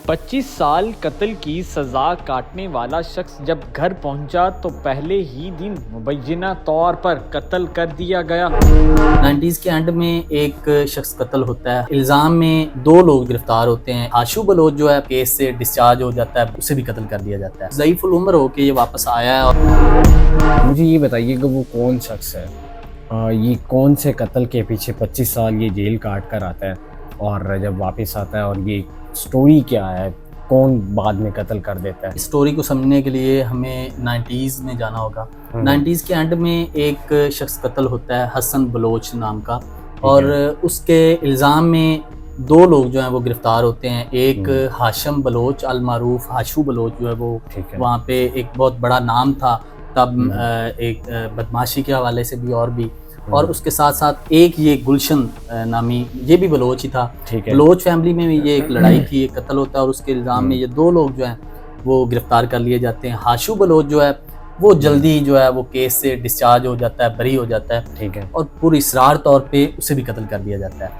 25 साल कत्ल की सजा काटने वाला शख्स जब घर पहुंचा तो पहले ही दिन मुबैना तौर पर कत्ल कर दिया गया। 90s के एंड में एक शख्स कत्ल होता है। इल्जाम में 2 लोग गिरफ्तार होते हैं। आशू बलोच जो है केस से डिस्चार्ज हो जाता है, उसे भी कत्ल कर दिया जाता है। ज़ईफ़ुल उम्र होके ये वापस आया है। और मुझे ये बताइए कि वो कौन शख्स है, ये कौन से कत्ल के पीछे 25 साल ये जेल काट कर आता है और जब वापस आता है, और ये स्टोरी क्या है, कौन बाद में कत्ल कर देता है। इस स्टोरी को समझने के लिए हमें 90s में जाना होगा। 90s के एंड में एक शख्स कत्ल होता है हसन बलोच नाम का, और उसके इल्ज़ाम में 2 लोग जो हैं वो गिरफ्तार होते हैं। एक हाशिम बलोच अल मारूफ हाशू बलोच जो है वो वहाँ पे एक बहुत बड़ा नाम था तब, एक बदमाशी के हवाले से भी और भी, और उसके साथ साथ एक ये गुलशन नामी ये भी बलोच ही था। बलोच फैमिली में भी ये एक लड़ाई थी, एक कत्ल होता है, और उसके इल्ज़ाम में ये 2 लोग जो हैं वो गिरफ्तार कर लिए जाते हैं। हाशू बलोच जो है वो जल्दी जो है वो केस से डिस्चार्ज हो जाता है, बरी हो जाता है, और पूरी इसरार तौर पे उसे भी कत्ल कर दिया जाता है।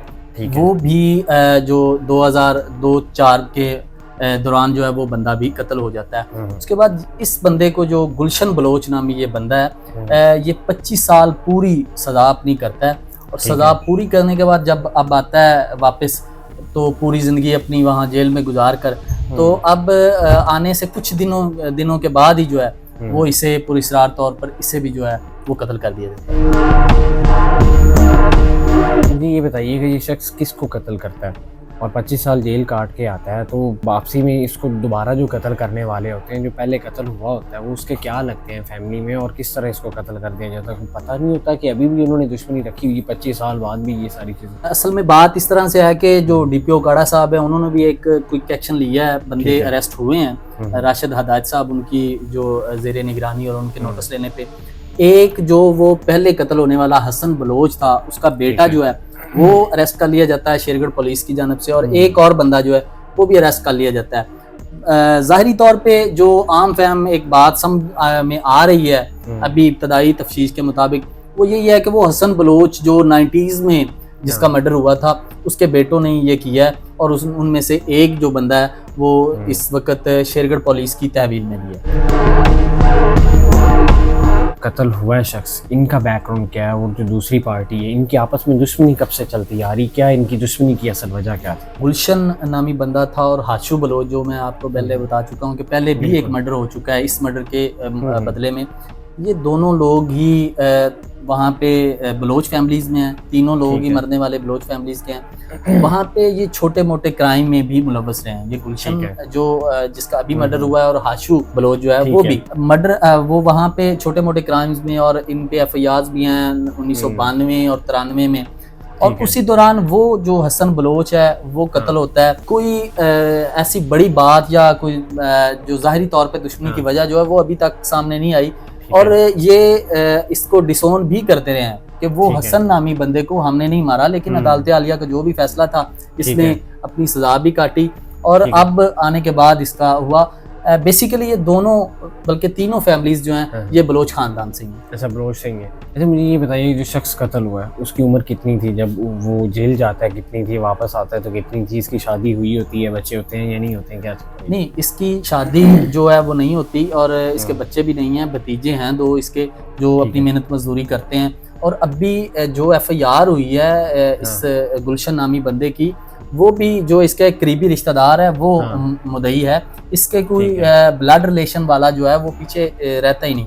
वो भी जो 2002-4 के दौरान जो है वो बंदा भी कत्ल हो जाता है। उसके बाद इस बंदे को, जो गुलशन बलोच नामी ये बंदा है, ये 25 साल पूरी सज़ा अपनी करता है, और सज़ा पूरी करने के बाद जब अब आता है वापस, तो पूरी ज़िंदगी अपनी वहाँ जेल में गुजार कर, तो अब आने से कुछ दिनों के बाद ही जो है वो इसे पुरस्रार तौर पर इसे भी जो है वो कत्ल कर दिया जाता है। मुझे ये बताइए कि ये शख्स किसको कत्ल करता है और 25 साल जेल काट के आता है, तो वापसी में इसको दोबारा जो कत्ल करने वाले होते हैं, जो पहले कत्ल हुआ होता है, वो उसके क्या लगते हैं फैमिली में, और किस तरह इसको कत्ल कर दिया जाता है। पता नहीं होता कि अभी भी उन्होंने दुश्मनी रखी हुई 25 साल बाद भी ये सारी चीज़ें। असल में बात इस तरह से है कि जो DPO काड़ा साहब है, उन्होंने भी एक क्विक एक्शन लिया है। बंदे अरेस्ट हुए हैं। राशिद हदायत साहब उनकी जो ज़ेरे निगरानी और उनके नोटिस लेने पे, एक जो वो पहले कत्ल होने वाला हसन बलोच था, उसका बेटा जो है वो अरेस्ट कर लिया जाता है शेरगढ़ पुलिस की जानब से, और एक और बंदा जो है वो भी अरेस्ट कर लिया जाता है। ज़ाहिरी तौर पे जो आम फहम एक बात समझ में आ रही है अभी इब्तदाई तफ्तीश के मुताबिक, वो यही है कि वो हसन बलोच जो 90s में जिसका मर्डर हुआ था, उसके बेटों ने ये किया है, और उनमें से एक जो बंदा है वो इस वक्त शेरगढ़ पुलिस की तहवील में भी है। कत्ल हुआ है शख्स, इनका बैकग्राउंड क्या है, और जो दूसरी पार्टी है, इनकी आपस में दुश्मनी कब से चलती आ रही, क्या इनकी दुश्मनी की असल वजह क्या थी। गुलशन नामी बंदा था, और हाशू बलोच जो मैं आपको पहले बता चुका हूँ कि पहले भी एक मर्डर हो चुका है। इस मर्डर के बदले में ये दोनों लोग ही वहाँ पे बलोच फैमिलीज़ में हैं। तीनों लोग ही मरने वाले बलोच फैमिलीज़ के हैं। वहाँ पे ये छोटे मोटे क्राइम में भी मुलव्वस रहे हैं। ये गुलशन जो जिसका अभी मर्डर हुआ है, और हाशू बलोच जो है वो भी मर्डर, वो वहाँ पे छोटे मोटे क्राइम्स में, और इन पे FIRs भी हैं 1992 और 93 में। और उसी दौरान वो जो हसन बलोच है वो कत्ल होता है। कोई ऐसी बड़ी बात या कोई जो ज़ाहिरी तौर पे दुश्मनी की वजह जो है वो अभी तक सामने नहीं आई, और ये इसको डिसोन भी करते रहे हैं कि वो हसन नामी बंदे को हमने नहीं मारा, लेकिन अदालत आलिया का जो भी फैसला था, इसने अपनी सजा भी काटी, और अब आने के बाद इसका हुआ। बेसिकली ये दोनों, बल्कि तीनों फैमिलीज जो हैं ये बलोच खानदान से हैं। ऐसा बलोच से ही है। अच्छा, मुझे ये बताइए, जो शख्स कत्ल हुआ है उसकी उम्र कितनी थी जब वो जेल जाता है, कितनी थी, वापस आता है तो कितनी थी, इसकी शादी हुई होती है, बच्चे होते हैं या नहीं होते हैं, क्या? नहीं, इसकी शादी जो है वो नहीं होती, और इसके बच्चे भी नहीं हैं। भतीजे हैं 2 इसके, जो अपनी मेहनत मजदूरी करते हैं। और अभी जो FIR हुई है इस गुलशन नामी बंदे की, वो भी जो इसके करीबी रिश्तेदार है वो मुदई है। इसके कोई ब्लड रिलेशन वाला जो है वो पीछे रहता ही नहीं।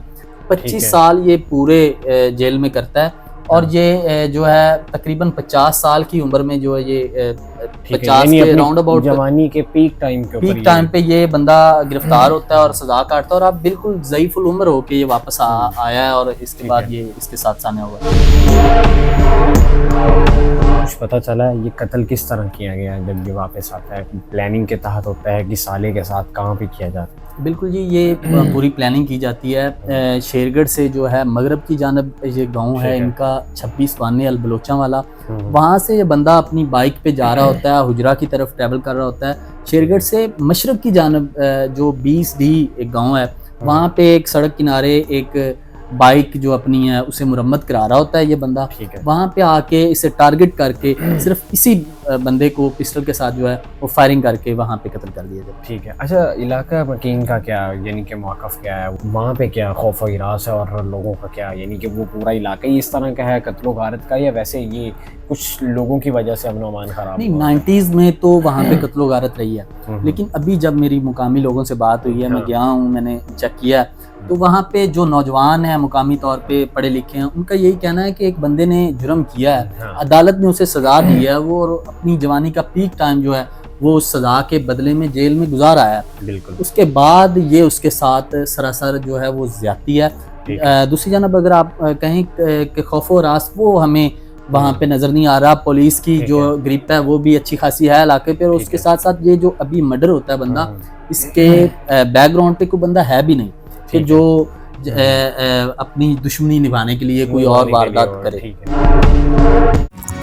25 साल ये पूरे जेल में करता है, और ये जो है तकरीबन 50 साल की उम्र में जो है ये 50 के राउंड अबाउट जवानी के पीक टाइम पे ये बंदा गिरफ्तार होता है और सजा काटता है, और अब बिल्कुल ज़ईफ़ुल उम्र होके ये वापस आया है, और इसके बाद ये इसके साथ सामने हुआ। कुछ पता चला है ये कत्ल किस तरह किया गया है जब ये वापस आता है? प्लानिंग के तहत होता है कि साले के साथ, कहाँ पे किया जाता है? बिल्कुल जी, ये पूरी प्लानिंग की जाती है। शेरगढ़ से जो है मगरब की जानब ये गांव है इनका 26 वाने अल बलोचा वाला, वहाँ से ये बंदा अपनी बाइक पे जा रहा होता है, हुजरा की तरफ ट्रैवल कर रहा होता है। शेरगढ़ से मशरक की जानब जो 20D एक गाँव है, वहाँ पे एक सड़क किनारे एक बाइक जो अपनी है उसे मुरम्मत करा रहा होता है ये बंदा, ठीक है। वहाँ पे आके इसे टारगेट करके सिर्फ इसी बंदे को पिस्टल के साथ जो है वो फायरिंग करके वहाँ पे कत्ल कर दिया जाता ठीक है। अच्छा, इलाका मकीन का क्या यानी कि मौक़िफ़ क्या है वहाँ पे, क्या खौफ और हिरास है, और लोगों का क्या यानी कि वो पूरा इलाका ही इस तरह का है कत्लो गारत का, या वैसे ये कुछ लोगों की वजह से अमन अमान खराब नहीं, हुआ? 90s में तो वहाँ पे कत्लो गारत रही है, हम्म। लेकिन अभी जब मेरी मुकामी लोगों से बात हुई है, मैं हाँ। गया हूँ, मैंने चेक किया, तो वहाँ पे जो नौजवान हैं मुकामी तौर पे पढ़े लिखे हैं, उनका यही कहना है कि एक बंदे ने जुर्म किया है, हाँ। अदालत ने उसे सज़ा दी है, वो और अपनी जवानी का पीक टाइम जो है वो उस सज़ा के बदले में जेल में गुजार आया है। बिल्कुल। उसके बाद ये उसके साथ सरासर जो है वो ज़्यादती है। ठीक है। दूसरी जानब अगर आप कहें कि खौफ और रास वो हमें वहाँ पे नज़र नहीं आ रहा, पुलिस की ठीक जो ग्रिप है वो भी अच्छी खासी है इलाके पे, और ठीक उसके है। साथ साथ ये जो अभी मर्डर होता है बंदा, हम्म। इसके बैकग्राउंड पे कोई बंदा है भी नहीं कि ठीक जो अपनी दुश्मनी निभाने के लिए कोई और निभाने के लिए वारदात और करे। ठीक है।